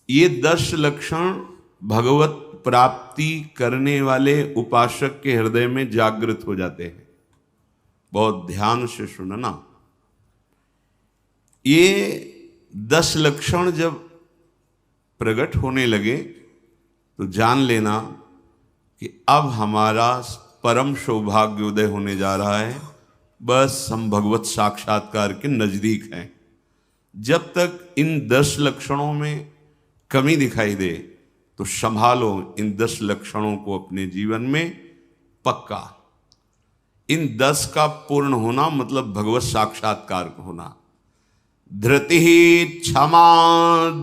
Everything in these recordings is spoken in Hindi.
ये 10 लक्षण भगवत प्राप्ति करने वाले उपासक के हृदय में जागृत हो जाते हैं। बहुत ध्यान से सुनना। ये 10 लक्षण जब प्रकट होने लगे तो जान लेना कि अब हमारा परम सौभाग्य उदय होने जा रहा है। बस हम भगवत साक्षात्कार के नजदीक हैं। जब तक इन 10 लक्षणों में कमी दिखाई दे तो संभालो इन 10 लक्षणों को अपने जीवन में पक्का। इन 10 का पूर्ण होना मतलब भगवत साक्षात्कार होना। धृति क्षमा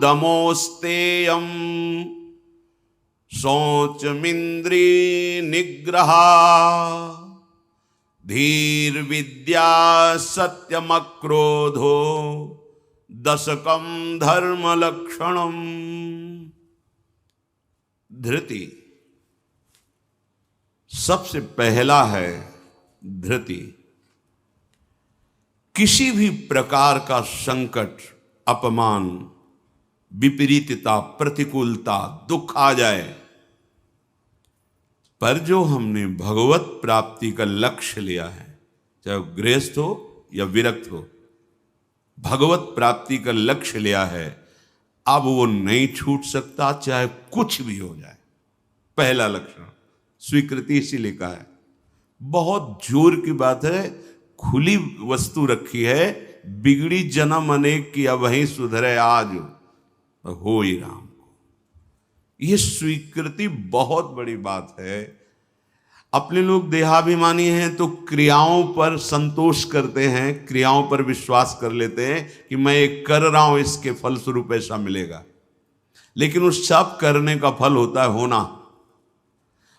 दमोस्तेयम शौचमिंद्री निग्रहा धीर विद्या सत्यमक्रोधो दशकम धर्म लक्षणम। धृति सबसे पहला है। धृति किसी भी प्रकार का संकट, अपमान, विपरीतता, प्रतिकूलता, दुख आ जाए, पर जो हमने भगवत प्राप्ति का लक्ष्य लिया है, चाहे गृहस्थ हो या विरक्त हो, भगवत प्राप्ति का लक्ष्य लिया है, अब वो नहीं छूट सकता, चाहे कुछ भी हो जाए। पहला लक्षण स्वीकृति इसीलिए कहा है। बहुत जोर की बात है। खुली वस्तु रखी है, बिगड़ी जन्म अनेक की अब वहीं सुधरे आज हो ही राम को। यह स्वीकृति बहुत बड़ी बात है। अपने लोग देहाभिमानी हैं तो क्रियाओं पर संतोष करते हैं, क्रियाओं पर विश्वास कर लेते हैं कि मैं ये कर रहा हूं, इसके फलस्वरूप ऐसा मिलेगा। लेकिन उस सब करने का फल होता है होना,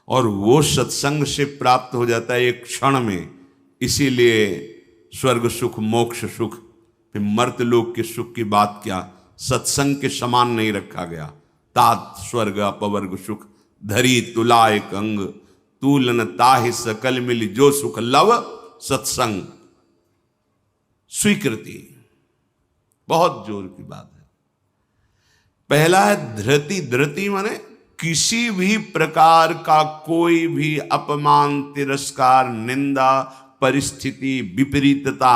और वो सत्संग से प्राप्त हो जाता है एक क्षण में। इसीलिए स्वर्ग सुख, मोक्ष सुख, फिर मर्त्यलोक के सुख की बात क्या, सत्संग के समान नहीं रखा गया। तात स्वर्ग अपवर्ग सुख धरी तुला एक अंग तूलन ताहि सकल मिली जो सुख लव सत्संग। स्वीकृति बहुत जोर की बात है। पहला है धृति। धृति माने किसी भी प्रकार का कोई भी अपमान, तिरस्कार, निंदा, परिस्थिति, विपरीतता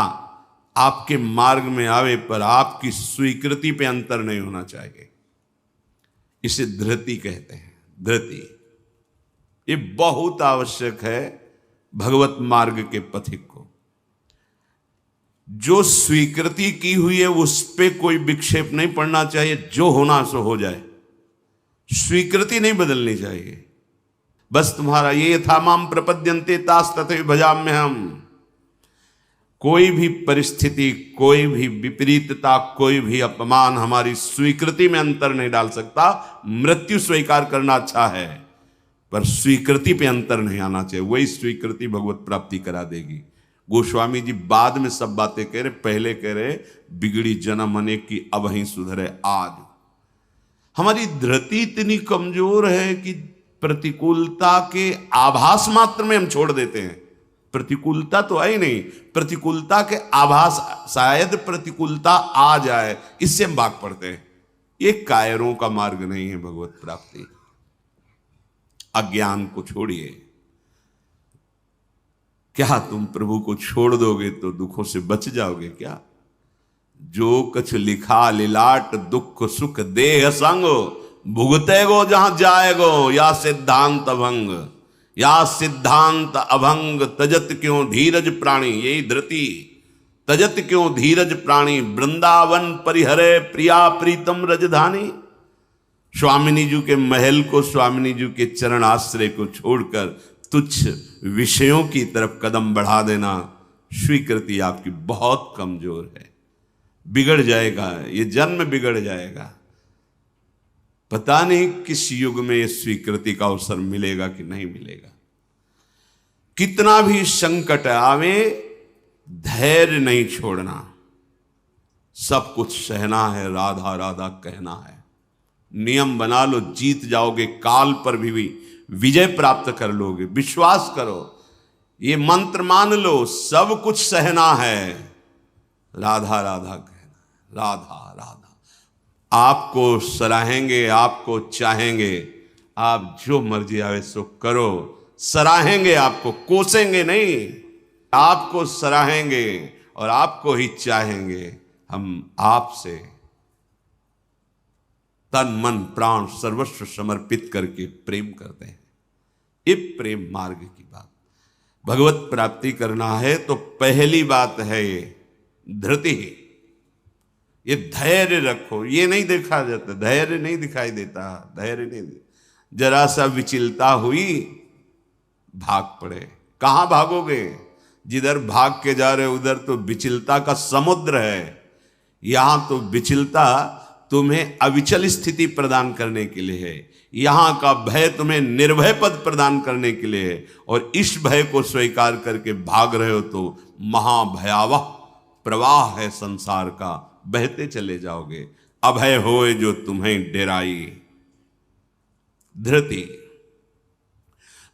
आपके मार्ग में आवे पर आपकी स्वीकृति पे अंतर नहीं होना चाहिए। इसे धृति कहते हैं। धृति ये बहुत आवश्यक है भगवत मार्ग के पथिक को। जो स्वीकृति की हुई है उस पे कोई विक्षेप नहीं पड़ना चाहिए। जो होना सो हो जाए, स्वीकृति नहीं बदलनी चाहिए। बस तुम्हारा ये था माम प्रपद्यन्ते तास तथे भजाम्य हम। कोई भी परिस्थिति, कोई भी विपरीतता, कोई भी अपमान हमारी स्वीकृति में अंतर नहीं डाल सकता। मृत्यु स्वीकार करना अच्छा है, पर स्वीकृति पे अंतर नहीं आना चाहिए। वही स्वीकृति भगवत प्राप्ति करा देगी। गोस्वामी जी बाद में सब बातें कह रहे, पहले कह रहे बिगड़ी जन्म अनेक की अब ही सुधरे आज। हमारी धृति इतनी कमजोर है कि प्रतिकूलता के आभास मात्र में हम छोड़ देते हैं। प्रतिकूलता तो आई नहीं, प्रतिकूलता के आभास, शायद प्रतिकूलता आ जाए, इससे हम भाग पड़ते हैं। ये कायरों का मार्ग नहीं है भगवत प्राप्ति। अज्ञान को छोड़िए। क्या तुम प्रभु को छोड़ दोगे तो दुखों से बच जाओगे क्या? जो कछ लिखा लिलाट दुख सुख देह संग भुगते गो जहां जाएगो या सिद्धांत अभंग। या सिद्धांत अभंग तजत क्यों धीरज प्राणी। यही धृति। तजत क्यों धीरज प्राणी वृंदावन परिहरे प्रिया प्रीतम रजधानी। स्वामिनी जी के महल को, स्वामिनी जी के चरण आश्रय को छोड़कर तुच्छ विषयों की तरफ कदम बढ़ा देना, स्वीकृति आपकी बहुत कमजोर है। बिगड़ जाएगा, ये जन्म बिगड़ जाएगा। पता नहीं किस युग में ये स्वीकृति का अवसर मिलेगा कि नहीं मिलेगा। कितना भी संकट आवे, धैर्य नहीं छोड़ना। सब कुछ सहना है, राधा राधा कहना है। नियम बना लो, जीत जाओगे। काल पर भी विजय प्राप्त कर लोगे। विश्वास करो, ये मंत्र मान लो, सब कुछ सहना है, राधा राधा कहना, राधा राधा। आपको सराहेंगे, आपको चाहेंगे, आप जो मर्जी आवे सो करो। सराहेंगे आपको, कोसेंगे नहीं, आपको सराहेंगे और आपको ही चाहेंगे। हम आपसे तन मन प्राण सर्वस्व समर्पित करके प्रेम करते हैं। ये प्रेम मार्ग की बात। भगवत प्राप्ति करना है तो पहली बात है ये धृति, ये धैर्य रखो। ये नहीं देखा जाता, धैर्य नहीं दिखाई देता, धैर्य नहीं। जरा सा विचलता हुई, भाग पड़े। कहां भागोगे? जिधर भाग के जा रहे उधर तो विचलता का समुद्र है। यहां तो विचलता तुम्हें अविचल स्थिति प्रदान करने के लिए है। यहां का भय तुम्हें निर्भय पद प्रदान करने के लिए है। और इस भय को स्वीकार करके भाग रहे हो तो महाभयावह प्रवाह है संसार का, बहते चले जाओगे। अभय होए जो तुम्हें डेराई। धृति,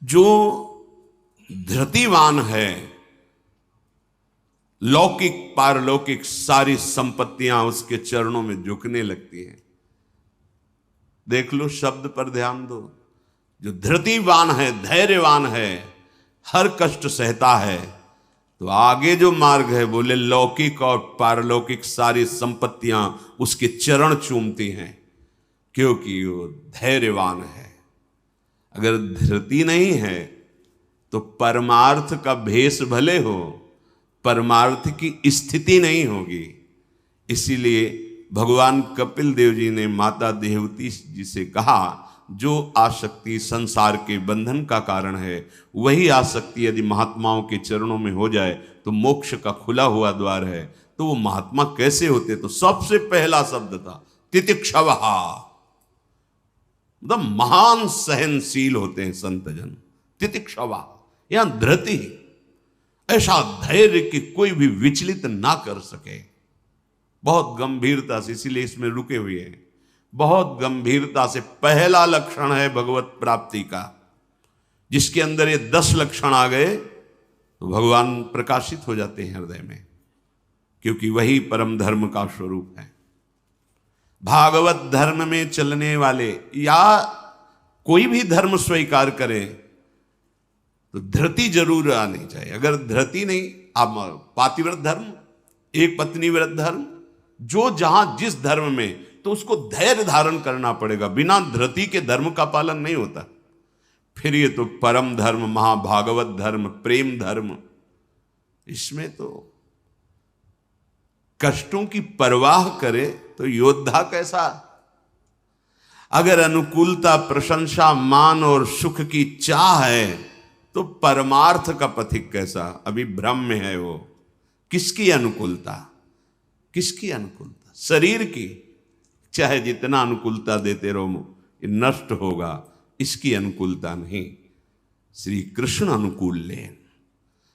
जो धृतिवान है, लौकिक पारलौकिक सारी संपत्तियां उसके चरणों में झुकने लगती हैं। देख लो, शब्द पर ध्यान दो। जो धृतिवान है, धैर्यवान है, हर कष्ट सहता है, तो आगे जो मार्ग है बोले लौकिक और पारलौकिक सारी संपत्तियां उसके चरण चूमती हैं, क्योंकि वो धैर्यवान है। अगर धृति नहीं है तो परमार्थ का भेष भले हो, परमार्थ की स्थिति नहीं होगी। इसीलिए भगवान कपिल देव जी ने माता देवती जी से कहा, जो आसक्ति संसार के बंधन का कारण है, वही आसक्ति यदि महात्माओं के चरणों में हो जाए तो मोक्ष का खुला हुआ द्वार है। तो वो महात्मा कैसे होते? तो सबसे पहला शब्द था तितिक्षवः, मतलब महान सहनशील होते हैं संत जन। तितिक्षवः, यहां धृति, ऐसा धैर्य कि कोई भी विचलित ना कर सके। बहुत गंभीरता से, इसीलिए इसमें रुके हुए हैं। बहुत गंभीरता से पहला लक्षण है भगवत प्राप्ति का। जिसके अंदर ये 10 लक्षण आ गए तो भगवान प्रकाशित हो जाते हैं हृदय में, क्योंकि वही परम धर्म का स्वरूप है। भागवत धर्म में चलने वाले या कोई भी धर्म स्वीकार करें तो धृति जरूर आनी चाहिए। अगर धृति नहीं, आप पातिव्रत धर्म, एक पत्नी व्रत धर्म, जो जहां जिस धर्म में, तो उसको धैर्य धारण करना पड़ेगा। बिना धृति के धर्म का पालन नहीं होता। फिर ये तो परम धर्म, महाभागवत धर्म, प्रेम धर्म, इसमें तो कष्टों की परवाह करे तो योद्धा कैसा। अगर अनुकूलता, प्रशंसा, मान और सुख की चाह है तो परमार्थ का पथिक कैसा। अभी भ्रम में है वो। किसकी अनुकूलता? किसकी अनुकूलता? शरीर की। चाहे जितना अनुकूलता देते रहो, ये नष्ट होगा। इसकी अनुकूलता नहीं। श्री कृष्ण अनुकूल लेन,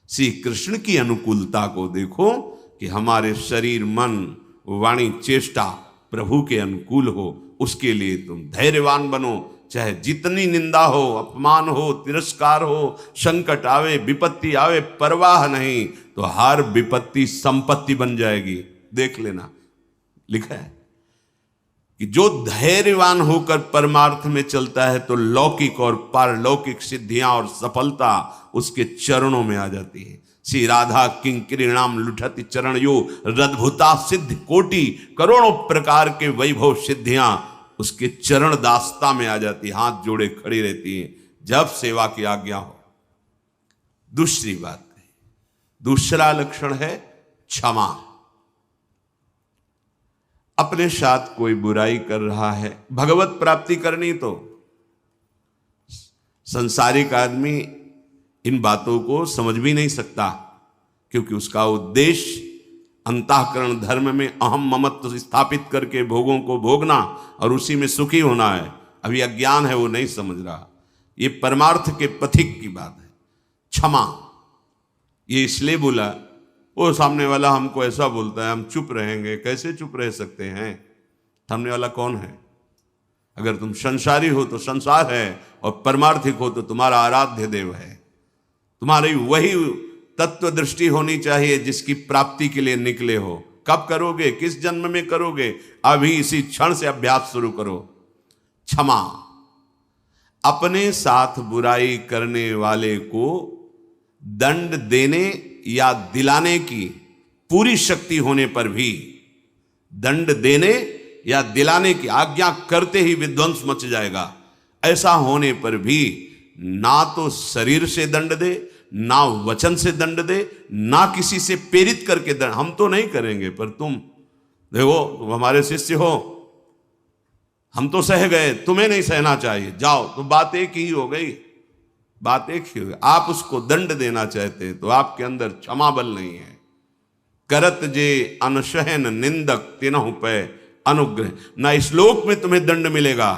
श्री कृष्ण की अनुकूलता को देखो कि हमारे शरीर, मन, वाणी, चेष्टा प्रभु के अनुकूल हो। उसके लिए तुम धैर्यवान बनो। चाहे जितनी निंदा हो, अपमान हो, तिरस्कार हो, संकट आवे, विपत्ति आवे, परवाह नहीं। तो हर विपत्ति संपत्ति बन जाएगी। देख लेना, लिखा है कि जो धैर्यवान होकर परमार्थ में चलता है तो लौकिक और पारलौकिक सिद्धियां और सफलता उसके चरणों में आ जाती है। श्री राधा किंकरीणाम लुठति चरण यो रद्भुता सिद्ध कोटि, करोड़ों प्रकार के वैभव सिद्धियां उसके चरण दास्ता में आ जाती, हाथ जोड़े खड़ी रहती हैं जब सेवा की आज्ञा हो। दूसरी बात है, दूसरा लक्षण है क्षमा। अपने साथ कोई बुराई कर रहा है, भगवत प्राप्ति करनी तो संसारिक आदमी इन बातों को समझ भी नहीं सकता, क्योंकि उसका उद्देश्य अंतःकरण धर्म में अहम ममत्व स्थापित करके भोगों को भोगना और उसी में सुखी होना है। अभी अज्ञान है, वो नहीं समझ रहा। ये परमार्थ के पथिक की बात है। क्षमा, ये इसलिए बोला, वो सामने वाला हमको ऐसा बोलता है, हम चुप रहेंगे। कैसे चुप रह सकते हैं? सामने वाला कौन है? अगर तुम संसारी हो तो संसार है, और परमार्थिक हो तो तुम्हारा आराध्य देव है। तुम्हारी वही तत्व दृष्टि होनी चाहिए जिसकी प्राप्ति के लिए निकले हो। कब करोगे, किस जन्म में करोगे? अभी इसी क्षण से अभ्यास शुरू करो। क्षमा, अपने साथ बुराई करने वाले को दंड देने या दिलाने की पूरी शक्ति होने पर भी, दंड देने या दिलाने की आज्ञा करते ही विध्वंस मच जाएगा, ऐसा होने पर भी ना तो शरीर से दंड दे, ना वचन से दंड दे, ना किसी से प्रेरित करके दंड। हम तो नहीं करेंगे, पर तुम देखो, तुम हमारे शिष्य हो, हम तो सह गए, तुम्हें नहीं सहना चाहिए, जाओ। तो बात एक ही हो गई, बात एक ही हो गई। आप उसको दंड देना चाहते तो आपके अंदर क्षमा बल नहीं है। करत जे अनशहन निंदक तिनहु पे अनुग्रह, ना इस लोक में तुम्हें दंड मिलेगा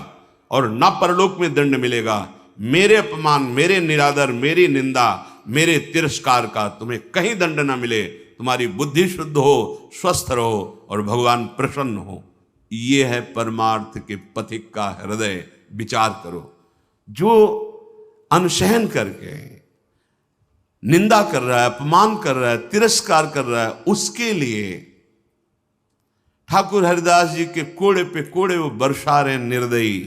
और ना परलोक में दंड मिलेगा। मेरे अपमान, मेरे निरादर, मेरी निंदा, मेरे तिरस्कार का तुम्हें कहीं दंड ना मिले। तुम्हारी बुद्धि शुद्ध हो, स्वस्थ रहो और भगवान प्रसन्न हो। ये है परमार्थ के पथिक का हृदय। विचार करो, जो अनशहन करके निंदा कर रहा है, अपमान कर रहा है, तिरस्कार कर रहा है, उसके लिए ठाकुर हरिदास जी के कोड़े पे कोड़े वो बरसा रहे निर्दयी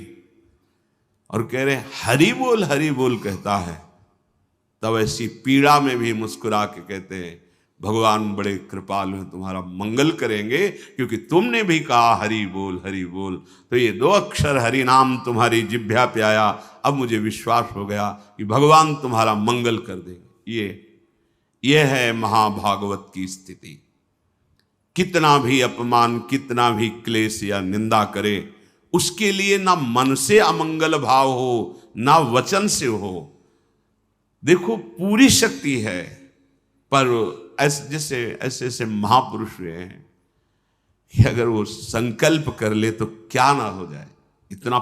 और कह रहे हरि बोल कहता है। तब ऐसी पीड़ा में भी मुस्कुरा के कहते हैं भगवान बड़े कृपालु हैं, तुम्हारा मंगल करेंगे, क्योंकि तुमने भी कहा हरि बोल। तो ये 2 अक्षर हरि नाम तुम्हारी जिह्वा पे आया, अब मुझे विश्वास हो गया कि भगवान तुम्हारा मंगल कर देंगे। ये है महाभागवत की स्थिति। कितना भी अपमान, कितना भी क्लेश या निंदा करे, उसके लिए ना मन से अमंगल भाव हो, ना वचन से हो। देखो, पूरी शक्ति है, पर ऐसे ऐसे महापुरुष हुए हैं कि अगर वो संकल्प कर ले तो क्या ना हो जाए। इतना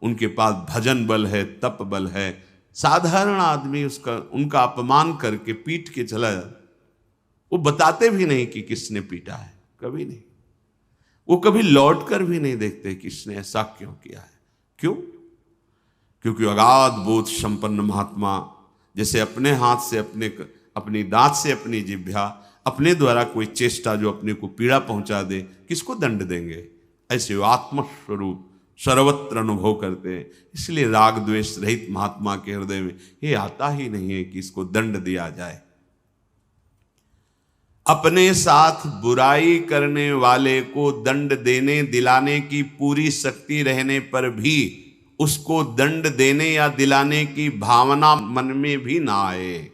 उनके पास भजन बल है, तप बल है। साधारण आदमी उनका अपमान करके पीट के चला जाता, वो बताते भी नहीं कि किसने पीटा है, कभी नहीं। वो कभी लौट कर भी नहीं देखते किसने ऐसा क्यों किया है। क्यों? क्योंकि अगाध बोध संपन्न महात्मा जैसे अपने हाथ से, अपनी दांत से अपनी जिह्वा, अपने द्वारा कोई चेष्टा जो अपने को पीड़ा पहुंचा दे, किसको दंड देंगे? ऐसे वो आत्मस्वरूप सर्वत्र अनुभव करते हैं। इसलिए राग द्वेष रहित महात्मा के हृदय में ये आता ही नहीं है कि इसको दंड दिया जाए। अपने साथ बुराई करने वाले को दंड देने दिलाने की पूरी शक्ति रहने पर भी उसको दंड देने या दिलाने की भावना मन में भी ना आए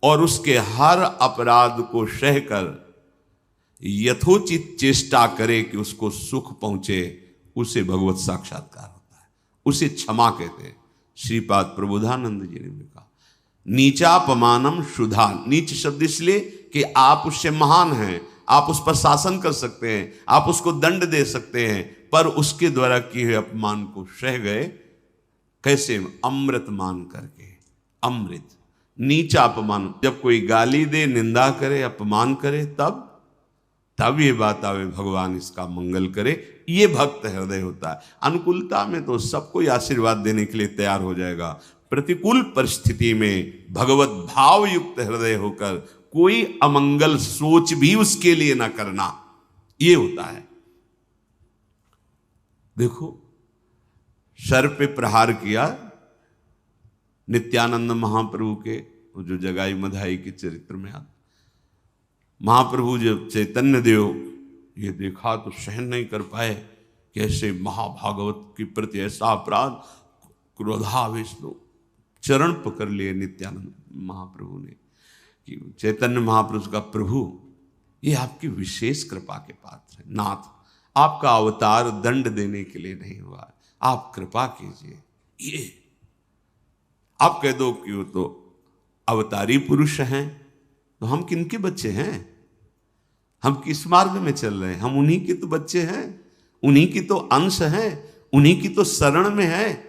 और उसके हर अपराध को सहकर यथोचित चेष्टा करे कि उसको सुख पहुंचे, उसे भगवत साक्षात्कार होता है, उसे क्षमा कहते हैं। श्रीपाद प्रबोधानंद जी ने कहा नीचापमानम शुद्धा। नीच शब्द इसलिए कि आप उससे महान हैं, आप उस पर शासन कर सकते हैं, आप उसको दंड दे सकते हैं, पर उसके द्वारा किए हुए अपमान को सह गए। कैसे? अमृत मान करके। अमृत, नीचा अपमान। जब कोई गाली दे, निंदा करे, अपमान करे, तब ये बात आवे भगवान इसका मंगल करे। ये भक्त हृदय होता है। अनुकूलता में तो सबको आशीर्वाद देने के लिए तैयार हो जाएगा। प्रतिकूल परिस्थिति में भगवत भाव युक्त हृदय होकर कोई अमंगल सोच भी उसके लिए ना करना, ये होता है। देखो, सर पे प्रहार किया नित्यानंद महाप्रभु के, जो जगाई मधाई के चरित्र में आता। महाप्रभु जब चैतन्य देव ये देखा तो सहन नहीं कर पाए कि ऐसे महाभागवत के प्रति ऐसा अपराध। क्रोधावेश तो चरण पकड़ लिए नित्यानंद महाप्रभु ने कि चैतन्य महाप्रभु का प्रभु, ये आपकी विशेष कृपा के पात्र है। नाथ, आपका अवतार दंड देने के लिए नहीं हुआ, आप कृपा कीजिए। ये आप कह दो कि वो तो अवतारी पुरुष हैं, तो हम किनके बच्चे हैं? हम किस मार्ग में चल रहे हैं? हम उन्हीं के तो बच्चे हैं, उन्हीं की तो अंश हैं, उन्हीं की तो शरण में है।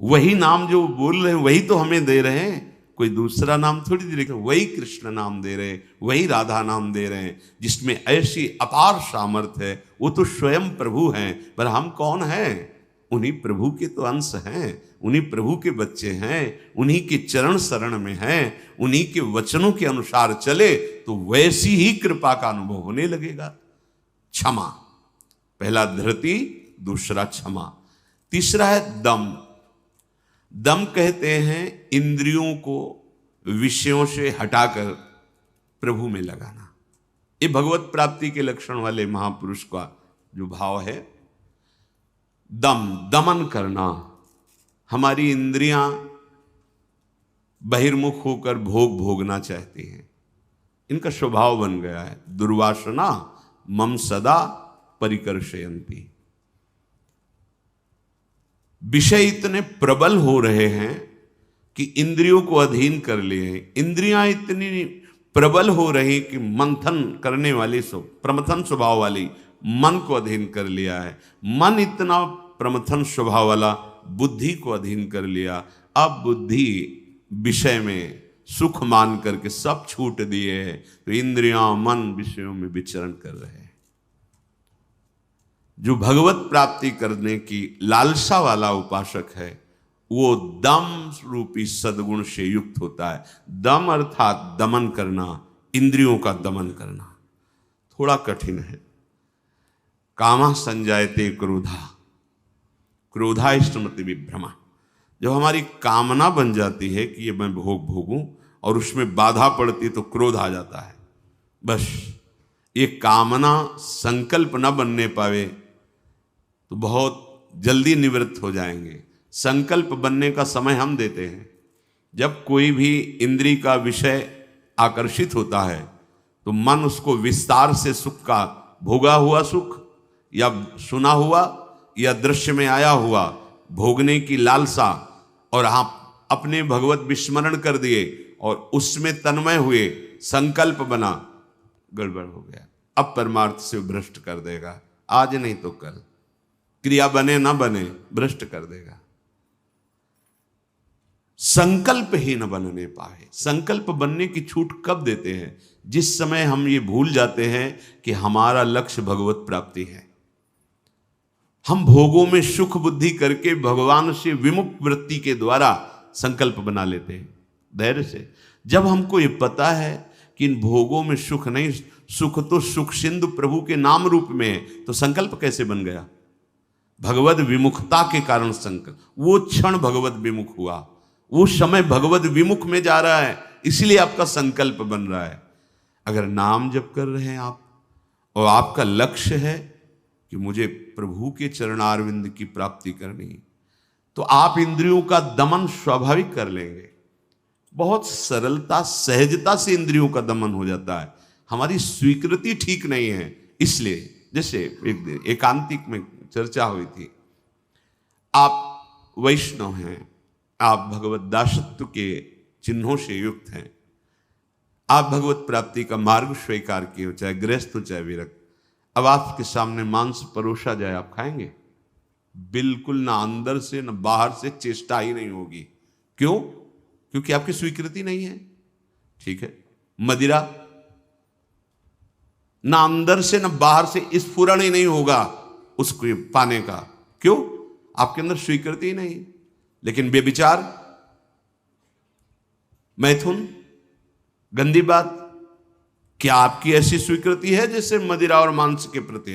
वही नाम जो बोल रहे हैं वही तो हमें दे रहे हैं, कोई दूसरा नाम थोड़ी दे रहे। वही कृष्ण नाम दे रहे हैं, वही राधा नाम दे रहे हैं, जिसमें ऐसी अपार सामर्थ्य है। वो तो स्वयं प्रभु हैं, पर हम कौन हैं? उन्हीं प्रभु के तो अंश हैं, उन्हीं प्रभु के बच्चे हैं, उन्हीं के चरण शरण में हैं, उन्हीं के वचनों के अनुसार चले तो वैसी ही कृपा का अनुभव होने लगेगा। क्षमा। पहला धृति, दूसरा क्षमा। तीसरा है दम। दम कहते हैं इंद्रियों को विषयों से हटाकर प्रभु में लगाना। ये भगवत प्राप्ति के लक्षण वाले महापुरुष का जो भाव है। दम, दमन करना। हमारी इंद्रियां बहिर्मुख होकर भोग भोगना चाहती हैं, इनका स्वभाव बन गया है। दुर्वासना मम सदा परिकर्षयन्ति। विषय इतने प्रबल हो रहे हैं कि इंद्रियों को अधीन कर लिए हैं। इंद्रियां इतनी प्रबल हो रही कि मंथन करने वाली प्रमथन स्वभाव वाली मन को अधीन कर लिया है। मन इतना प्रमथन स्वभाव वाला बुद्धि को अधीन कर लिया। अब बुद्धि विषय में सुख मान करके सब छूट दिए हैं, तो इंद्रियां मन विषयों में विचरण कर रहे हैं। जो भगवत प्राप्ति करने की लालसा वाला उपासक है वो दम रूपी सद्गुण से युक्त होता है। दम अर्थात दमन करना, इंद्रियों का दमन करना थोड़ा कठिन है। कामा संजायते क्रोधा, क्रोधा स्मृति विभ्रमा। जब हमारी कामना बन जाती है कि ये मैं भोग भोगूं और उसमें बाधा पड़ती तो क्रोध आ जाता है। बस ये कामना संकल्प न बनने पावे तो बहुत जल्दी निवृत्त हो जाएंगे। संकल्प बनने का समय हम देते हैं। जब कोई भी इंद्रिय का विषय आकर्षित होता है तो मन उसको विस्तार से सुख का, भोगा हुआ सुख या सुना हुआ या दृश्य में आया हुआ भोगने की लालसा, और आप अपने भगवत विस्मरण कर दिए और उसमें तन्मय हुए, संकल्प बना, गड़बड़ हो गया। अब परमार्थ से भ्रष्ट कर देगा, आज नहीं तो कल। क्रिया बने ना बने भ्रष्ट कर देगा। संकल्प ही न बनने पाए। संकल्प बनने की छूट कब देते हैं? जिस समय हम ये भूल जाते हैं कि हमारा लक्ष्य भगवत प्राप्ति है। हम भोगों में सुख बुद्धि करके भगवान से विमुख वृत्ति के द्वारा संकल्प बना लेते हैं धैर्य से। जब हमको ये पता है कि इन भोगों में सुख नहीं, सुख तो सुख सिंधु प्रभु के नाम रूप में है, तो संकल्प कैसे बन गया? भगवत विमुखता के कारण संकल्प। वो क्षण भगवत विमुख हुआ, वो समय भगवत विमुख में जा रहा है, इसलिए आपका संकल्प बन रहा है। अगर नाम जप कर रहे हैं आप और आपका लक्ष्य है कि मुझे प्रभु के चरणारविंद की प्राप्ति करनी, तो आप इंद्रियों का दमन स्वाभाविक कर लेंगे। बहुत सरलता सहजता से इंद्रियों का दमन हो जाता है। हमारी स्वीकृति ठीक नहीं है, इसलिए जैसे एक दिन एकांतिक में चर्चा हुई थी, आप वैष्णव हैं, आप भगवत दासत्व के चिन्हों से युक्त हैं, आप भगवत प्राप्ति का मार्ग स्वीकार किए हो, चाहे गृहस्थ हो चाहे विरक्त। अब आपके सामने मांस परोसा जाए, आप खाएंगे? बिल्कुल ना, अंदर से ना बाहर से चेष्टा ही नहीं होगी। क्यों? क्योंकि आपकी स्वीकृति नहीं है। ठीक है, मदिरा ना अंदर से ना बाहर से स्फुरण ही नहीं होगा उसको पाने का। क्यों? आपके अंदर स्वीकृति ही नहीं। लेकिन बेविचार, मैथुन, गंदी बात, क्या आपकी ऐसी स्वीकृति है जैसे मदिरा और मांस के प्रति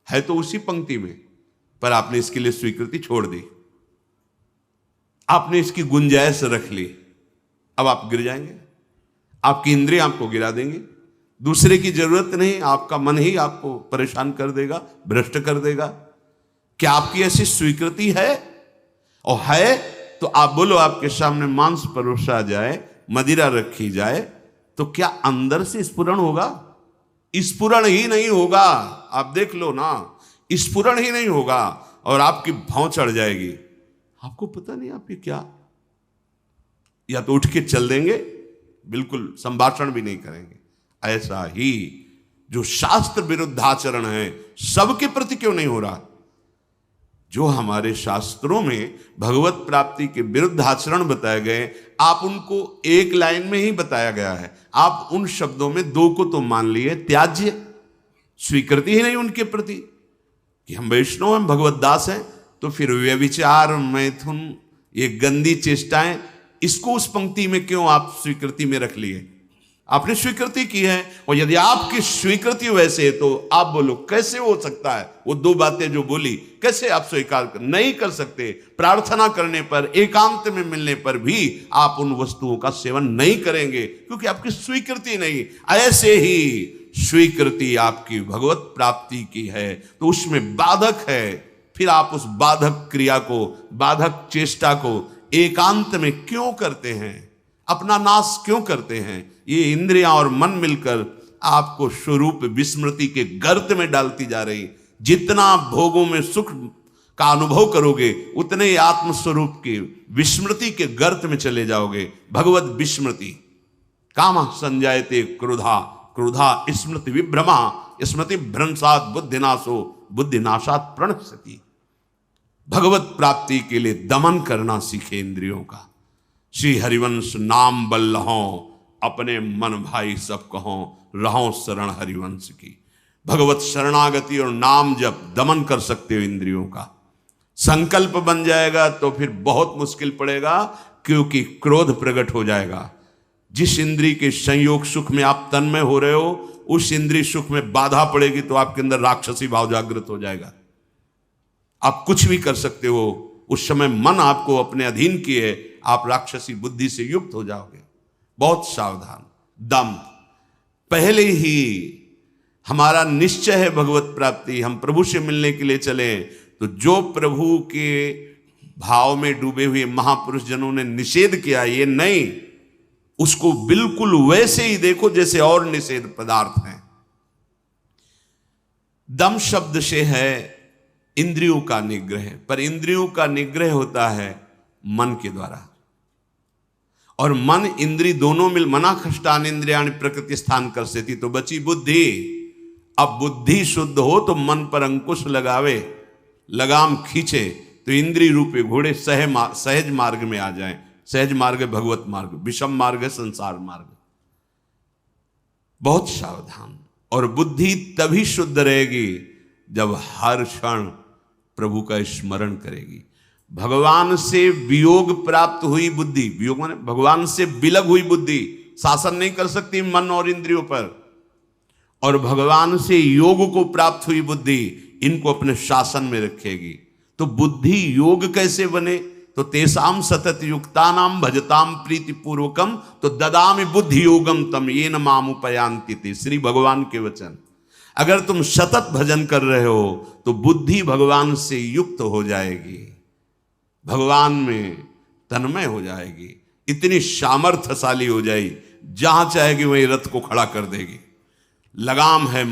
है तो उसी पंक्ति में, पर आपने इसके लिए स्वीकृति छोड़ दी, आपने इसकी गुंजाइश रख ली। अब आप गिर जाएंगे, आपकी इंद्रियां आपको गिरा देंगी। दूसरे की जरूरत नहीं, आपका मन ही आपको परेशान कर देगा, भ्रष्ट कर देगा। क्या आपकी ऐसी स्वीकृति है? और है तो आप बोलो, आपके सामने मांस परोसा जाए, मदिरा रखी जाए, तो क्या अंदर से स्फुरण होगा? स्फुरण ही नहीं होगा। आप देख लो ना, स्फुरण ही नहीं होगा और आपकी भौं चढ़ जाएगी। आपको पता नहीं आपकी क्या, या तो उठ के चल देंगे, बिल्कुल संभाषण भी नहीं करेंगे। ऐसा ही जो शास्त्र विरुद्ध आचरण है, सबके प्रति क्यों नहीं हो रहा? जो हमारे शास्त्रों में भगवत प्राप्ति के विरुद्ध आचरण बताए गए, आप उनको एक लाइन में ही बताया गया है। आप उन शब्दों में दो को तो मान लिए त्याज्य, स्वीकृति ही नहीं उनके प्रति कि हम वैष्णव हैं, भगवत दास हैं। तो फिर व्यभिचार, मैथुन, ये गंदी चेष्टाएं, इसको उस पंक्ति में क्यों आप स्वीकृति में रख लिए? आपने स्वीकृति की है, और यदि आपकी स्वीकृति वैसे है तो आप बोलो कैसे हो सकता है। वो दो बातें जो बोली कैसे आप स्वीकार नहीं कर सकते। प्रार्थना करने पर, एकांत में मिलने पर भी आप उन वस्तुओं का सेवन नहीं करेंगे क्योंकि आपकी स्वीकृति नहीं। ऐसे ही स्वीकृति आपकी भगवत प्राप्ति की है तो उसमें बाधक है, फिर आप उस बाधक क्रिया को, बाधक चेष्टा को एकांत में क्यों करते हैं, अपना नाश क्यों करते हैं। ये इंद्रियां और मन मिलकर आपको स्वरूप विस्मृति के गर्त में डालती जा रही। जितना भोगों में सुख का अनुभव करोगे उतने ही आत्मस्वरूप की विस्मृति के गर्त में चले जाओगे। भगवत विस्मृति, काम संजायते क्रोधा, क्रोधा स्मृति विभ्रमा, स्मृति भ्रंशात बुद्धिनाशो, बुद्धिनाशात प्रणश्यति। भगवत प्राप्ति के लिए दमन करना सीखे इंद्रियों का। श्री हरिवंश नाम बल्लहों, अपने मन भाई सब कहों, रहों शरण हरिवंश की। भगवत शरणागति और नाम जप दमन कर सकते हो इंद्रियों का। संकल्प बन जाएगा तो फिर बहुत मुश्किल पड़ेगा क्योंकि क्रोध प्रकट हो जाएगा। जिस इंद्री के संयोग सुख में आप तन्मय हो रहे हो उस इंद्री सुख में बाधा पड़ेगी तो आपके अंदर राक्षसी भाव जागृत हो जाएगा। आप कुछ भी कर सकते हो, उस समय मन आपको अपने अधीन किए आप राक्षसी बुद्धि से युक्त हो जाओगे। बहुत सावधान। दम, पहले ही हमारा निश्चय है भगवत प्राप्ति, हम प्रभु से मिलने के लिए चले तो जो प्रभु के भाव में डूबे हुए महापुरुष जनों ने निषेध किया ये नहीं, उसको बिल्कुल वैसे ही देखो जैसे और निषेध पदार्थ हैं। दम शब्द से है इंद्रियों का निग्रह, पर इंद्रियों का निग्रह होता है मन के द्वारा, और मन इंद्री दोनों मिल मना खष्टान इंद्रियाणि प्रकृति स्थान कर सेती, तो बची बुद्धि। अब बुद्धि शुद्ध हो तो मन पर अंकुश लगावे, लगाम खींचे तो इंद्री रूपे घोड़े सहज मार्ग में आ जाएं। सहज मार्ग है भगवत मार्ग, विषम मार्ग है संसार मार्ग। बहुत सावधान। और बुद्धि तभी शुद्ध रहेगी जब हर क्षण प्रभु का स्मरण करेगी। भगवान से वियोग प्राप्त हुई बुद्धि, वियोग माने भगवान से विलग हुई बुद्धि शासन नहीं कर सकती मन और इंद्रियों पर, और भगवान से योग को प्राप्त हुई बुद्धि इनको अपने शासन में रखेगी। तो बुद्धि योग कैसे बने, तो तेसाम सतत युक्तानाम भजताम प्रीति पूर्वकम तो ददामि बुद्धि योगम तम येन माम उपयांति ते। श्री भगवान के वचन। अगर तुम सतत भजन कर रहे हो तो बुद्धि भगवान से युक्त हो जाएगी, भगवान में तन्मय हो जाएगी, इतनी सामर्थ्यशाली हो जाएगी, जहां चाहेगी वहीं रथ को खड़ा कर देगी। लगाम है